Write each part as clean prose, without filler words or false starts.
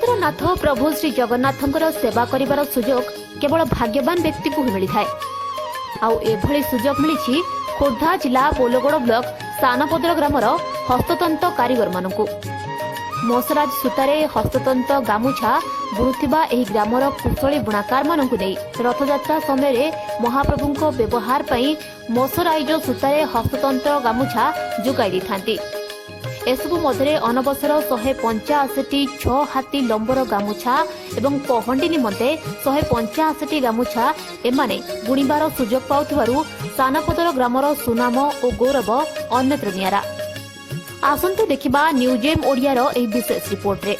जगतर नाथ प्रभु श्री जगन्नाथंकर सेवा करिवार सुजोग केवल भाग्यवान व्यक्ति को मिली थाए। आउ एभली सुजोग मिली खोर्धा जिला बोलगोड़ ब्लॉक सानपदर ग्रामर हस्ततंत कारीगर मानकु। मोसराज सूतारे हस्ततंत गामुछा बुणुथिबा एही ग्रामर कुशली बुणाकार मानकु नै रथयात्रा समय महाप्रभुंको व्यवहार पई मोसराइज सूतारे हस्ततंत गामुछा जुगाई दैथांती। एसबु मध्य अनबसर 185टी 6 हाथी लंबर गामुछा एवं पहंडी निमंते 185टी गामुछा एमाने बुणिबार सुजोग पाउथिबारु सानपदर ग्रामर सुनाम और गौरव अन्यत्र नियारा। आसंतु देखिबा न्यूज एम ओडियार एही विशेष रिपोर्ट रे।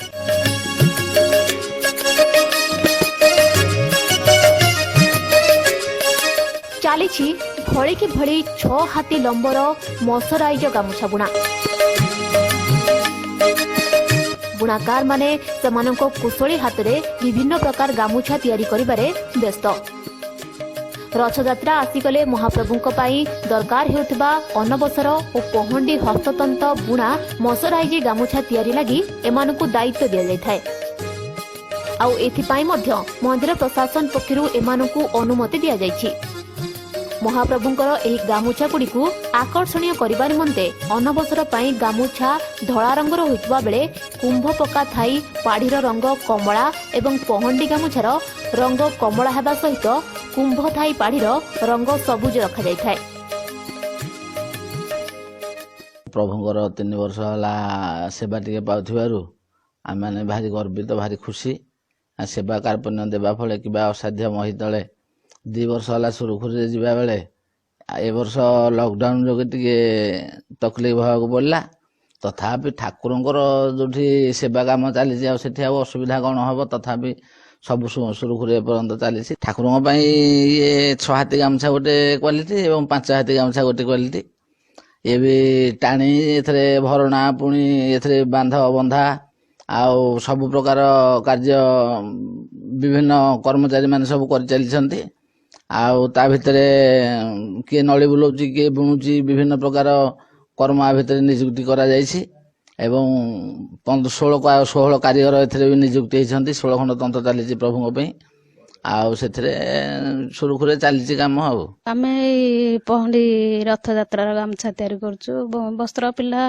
चालीछि भଳି कि भଳି 6 हाथी लंबर मसराइज गामुछा बुणा। बुणाकार माने सेमानंको कुशली हातरे विभिन्न प्रकार गामुछा तैयारी करिबारे व्यस्त। रथयात्रा आसीगले महाप्रभुंको पाई दरकार हेउथिबा अनबसर और पहंडी हस्ततंत बुणा मसराइजी गामुछा तैयारी लागि एमानकु दायित्व दिया जाय थाए। आउ एथिपाई मध्य मंदिर प्रशासन पक्षरु एमानकु अनुमति दिया जायछि। महाप्रभुंकर एही गामुछा गुड़िकु आकर्षणीय करिबा निमंते अनबसर पाई गामुछा धळा रंगर होइतबा बेले कुंभ पका थाई पाढ़ीर रंग कमला एवं पहंडी गामुछार रंग कमला हेबा सहित कुंभ थाई पाढ़ीर रंग सबुज रखा जाय थाए। प्रभुंकर 3 वर्ष होला सेवा टिके पाउथिबारु आम माने भारी गर्वित भारी खुशी। सेवा कार्पण्य देबा फले किबा असाध्य महितले 2 वर्ष होला सुरुखुरी जीवा बेले ए वर्ष लॉकडाउन जो टिके तकलीफ होगा पड़ा तथापि ठाकुरंकर जोठी सेवा काम चली सेठी असुविधा कौन हम तथापि सब सुरुखुरी पर्यंत चली। ठाकुर ये 6 हाथी गामछा गोटे क्वालिटी और 5 हाथी गामछा गोटे क्वालिटी ये भी टाणी एथरे भरणा पुणी एथरे बांध बंधा आउ सब प्रकार कार्य विभिन्न कर्मचारी माने सब कर चली आउ ता भितरे किए नली बुलाउची किए बुणुची विभिन्न प्रकार कर्म आ भितरे नियुक्ति करा जायछि एवं 16 कारीगर एथरे भी नियुक्ति होइछन्ति। 16 खंड तंत्र चली प्रभुଙ୍କ ପାଇଁ आउ सेथरे सुरुखुरे चली काम। आमे पहंडी रथ यात्रा गामछा तैयारी करछु वस्त्र पिला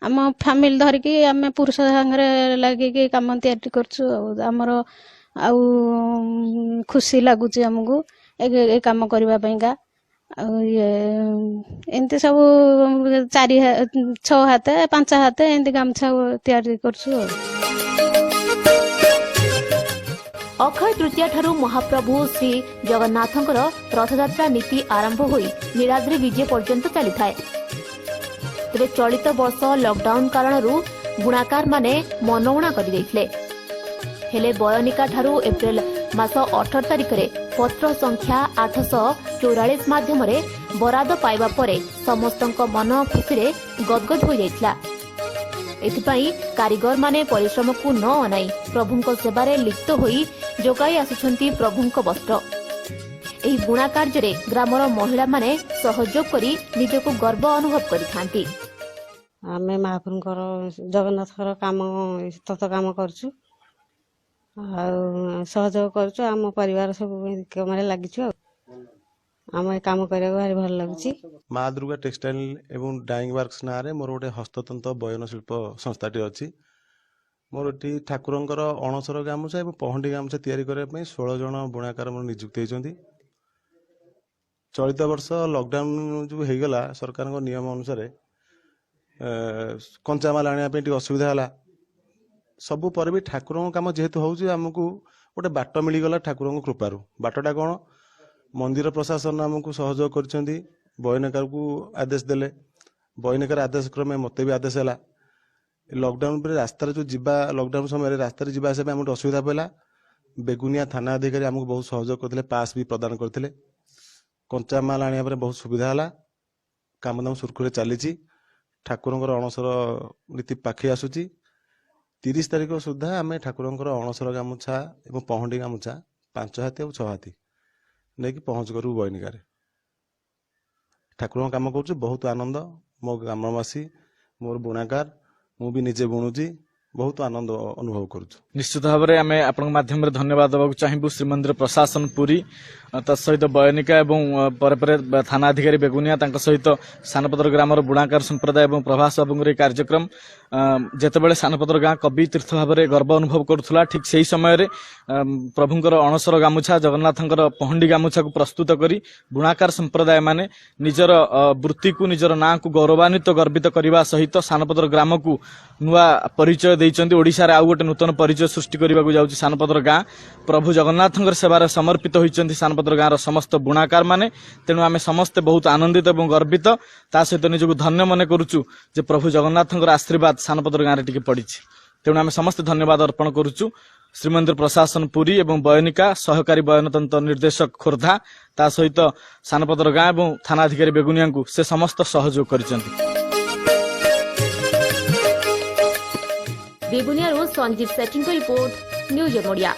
आम फैमिली धरिकी आमे पुरुष संगरे लागिकी काम तैयारी करछु। हमर आउ खुशी लागुची हमकु ए काम करबा पईका ये एंते सब 6 हाथ 5 हाथ एंते गामछा तैयारी करछु। अक्षय तृतीया ठारू महाप्रभु श्री जगन्नाथंकर रथयात्रा नीति आरंभ होई नीलाद्री विजय पर्यंत चली थाए। तेरे चलित वर्ष लॉकडाउन कारणरू बुणाकार माने मनउणा करि दैथिले हेले बयनिका ठारू एप्रिल मास 18 तारिख रे पत्र संख्या 844 माध्यम रे बराद पाइबा परे समस्तक मन खुशी रे गदगद हो जाइथिला। एथिपाई कारीगर माने परिश्रम को न अनाई प्रभुंको सेवारे लिप्त होई जोगाई आसुछंती प्रभुंको वस्त्र। एही बुणा कार्य रे ग्रामर महिला माने सहयोग करी निजको गर्व अनुभव करिथांती। आमे महाप्रभुंकर जगन्नाथकर काम तत काम करछु आ सहयोग करछु। आम परिवार सब कामरे लागिछु। आम काम करबा भारी भल लागुछि। माँ दुर्गा टेक्सटाइल एवं डाइंग वर्क्स ना रे मोर गोटे हस्ततंत बयन शिल्प संस्थाटी अछि। मोर एठी ठाकुरंकर अणसर गामुछा एवं पहंडी गामुछा तैयारी करबा पई 16 जन बुणाकार मोर नियुक्त होइछन्ति। चलित वर्ष लॉकडाउन जो हेगला सरकारक नियम अनुसार कंचा माल आनिया पे असुविधा होला सबु पर भी ठाकुरंक काम जेहेतु होउछि हमकु गोटे बाट मिलीगला ठाकुरंक कृपारू। बाटटा कौन मंदिर प्रशासन आमको सहयोग करछन्ति। बयनकार को आदेश देले बयनकार आदेश क्रमे मते भी आदेश है। लॉकडाउन पर रास्तार जो जीवा लॉकडाउन समय रास्तार जीवा आसा आम असुविधा पड़ा बेगुनिया थाना अधिकारी आमको बहुत सहयोग करते पास भी प्रदान करते कंचा माल आने बहुत सुविधा है। काम दाम सुरखुरे चली ठाकुरंकर अणसर नीति पाखे आसुची। 30 तारिख सुधा आम ठाकुरंकर अणसर गामुछा एवं पहंडी गामुछा 5 हाथी और 6 हाथी नहीं पहुँच करू बयनिकार ठाकुर काम कर बहुत आनंद। मो ग्रामवासी मोर बुणाकार मु भी निजे बुणुची बहुत आनंद अनुभव करूँ। निश्चित भाव में आम आपण माध्यम धन्यवाद देवाक चाहबू श्रीमंदिर प्रशासन पुरी तत्सहित बयनिका एवं पर थाना अधिकारी बेगुनिया सहित सानपदर ग्रामर बुणाकार संप्रदाय और प्रभास बाबू कार्यक्रम जितेबाला सानपदर गाँ कवि तीर्थ भाव में गर्व अनुभव करुला ठीक से ही समय प्रभुंर अणसर गामुछा जगन्नाथंकर पहंडी गामुछा को प्रस्तुत करी बुणाकार संप्रदाय माने निजर वृत्ति को निजर ना को गौरवान्वित गर्वित करने सहित सानपदर ग्राम को नुआ परिचय देइचंदी। ओडिशा रे आउ गोटे नूतन परिचय सृष्टि करने को जाउछि सानपदर गाँ। प्रभु जगन्नाथंकर सेवार समर्पित होइचंदी सानपदर गाँर समस्त बुणाकार माने। तेणु आमे समस्ते बहुत आनंदित और गर्वित ता सहित निजको धन्य मन करुचु जे प्रभु जगन्नाथंकर आशीर्वाद सानपदर गाँव टिके पड़िछि। तेणु आमे समस्त धन्यवाद अर्पण करुचु श्रीमंदिर प्रशासन पुरी एवं बयनिका सहकारी बयनतंत्र निर्देशक खोर्धा ता सहित सानपदर गाँ और थानाधिकारी बेगुनिया को से समस्त सहयोग करिसेंती। बेगुनिया संजीव सेठी रिपोर्ट न्यूज ओडिया।